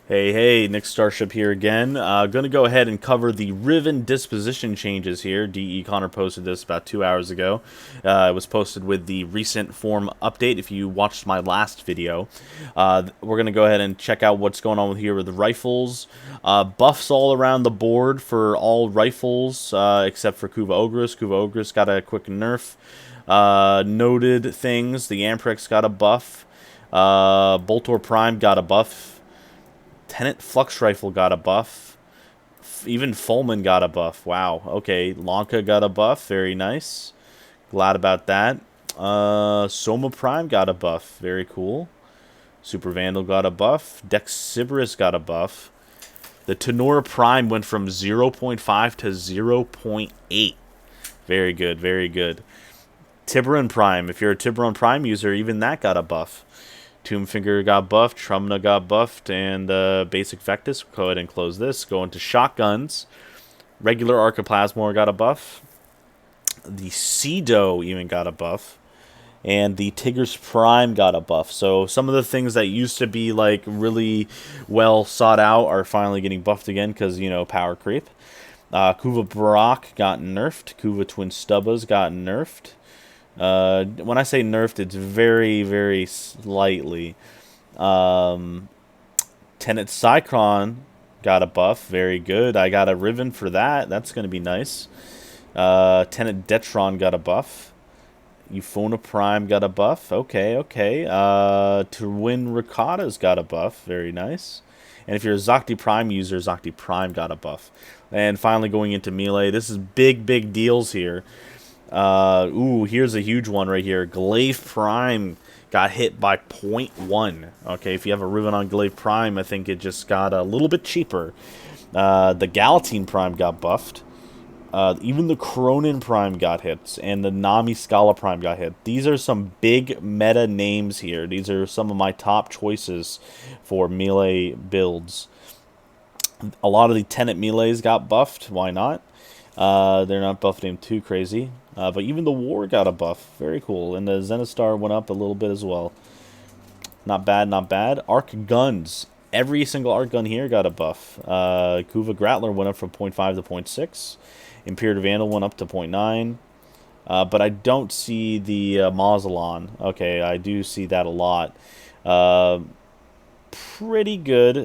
Hey, Nick Starship here again. Going to go ahead and cover the Riven Disposition changes here. DE Connor posted this about 2 hours ago. It was posted with the recent form update if you watched my last video. We're going to go ahead and check out what's going on with here with the rifles. Buffs all around the board for all rifles except for Kuva Ogress. Kuva Ogress got a quick nerf. Noted things. The Amprex got a buff. Boltor Prime got a buff. Tenant Flux Rifle got a buff. Even Fulman got a buff. Wow. Okay. Lanka got a buff. Very nice. Glad about that. Soma Prime got a buff. Very cool. Super Vandal got a buff. Dexiberus got a buff. The Tenora Prime went from 0.5 to 0.8. Very good. Very good. Tiburon Prime. If you're a Tiburon Prime user, even that got a buff. Tombfinger got buffed, Trumna got buffed, and Basic Vectus. Go ahead and close this. Go into shotguns. Regular Archiplasmor got a buff. The Cedo even got a buff. And the Tigris Prime got a buff. So some of the things that used to be like really well sought out are finally getting buffed again because, you know, power creep. Kuva Barak got nerfed. Kuva Twin Stubbas got nerfed. When I say nerfed, it's very, very slightly. Tenet Cycron got a buff. Very good. I got a Riven for that. That's going to be nice. Tenet Detron got a buff. Euphona Prime got a buff. Okay. Twin Ricotta's got a buff. Very nice. And if you're a Zocti Prime user, Zocti Prime got a buff. And finally going into melee. This is big deals here. Here's a huge one right here. Glaive Prime got hit by 0.1. Okay, if you have a Riven on Glaive Prime, I think it just got a little bit cheaper. The Galatine Prime got buffed. Even the Cronin Prime got hit, and the Nami Scala Prime got hit. These are some big meta names here. These are some of my top choices for melee builds. A lot of the Tenet melees got buffed. Why not? They're not buffing him too crazy. But even the War got a buff. Very cool. And the Zenistar went up a little bit as well. Not bad, not bad. Arc Guns. Every single Arc Gun here got a buff. Kuva Grattler went up from 0.5 to 0.6. Imperative Vandal went up to 0.9. But I don't see the Mausolon. Okay, I do see that a lot. Pretty good.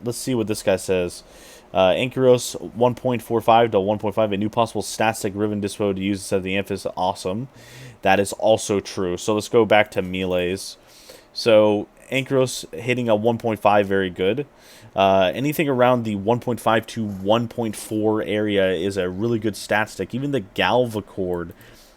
Let's see what this guy says. Ankyros 1.45 to 1.5, a new possible static Riven Dispo to use instead of the Amphis. Awesome. That is also true. So let's go back to melees. So Ankyros hitting a 1.5, very good. Anything around the 1.5 to 1.4 area is a really good stat stick. Even the Galvacord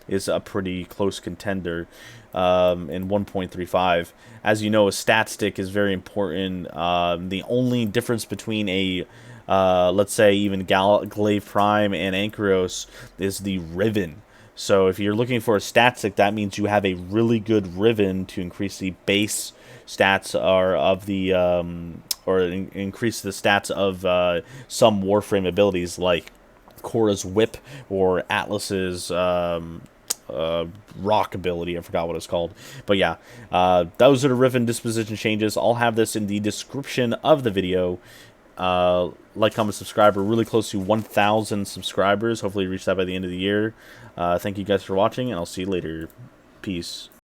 is a pretty close contender in 1.35. As you know, a stat stick is very important. The only difference between a let's say even Glaive Prime and Ankyros is the Riven. So if you're looking for a stat stick, that means you have a really good Riven to increase the base stats of the increase the stats of some Warframe abilities like Korra's Whip or Atlas's rock ability. I forgot what it's called. But yeah, those are the Riven Disposition changes. I'll have this in the description of the video. Like, comment, subscribe. We're really close to 1,000 subscribers. Hopefully reach that by the end of the year. Thank you guys for watching, and I'll see you later. Peace.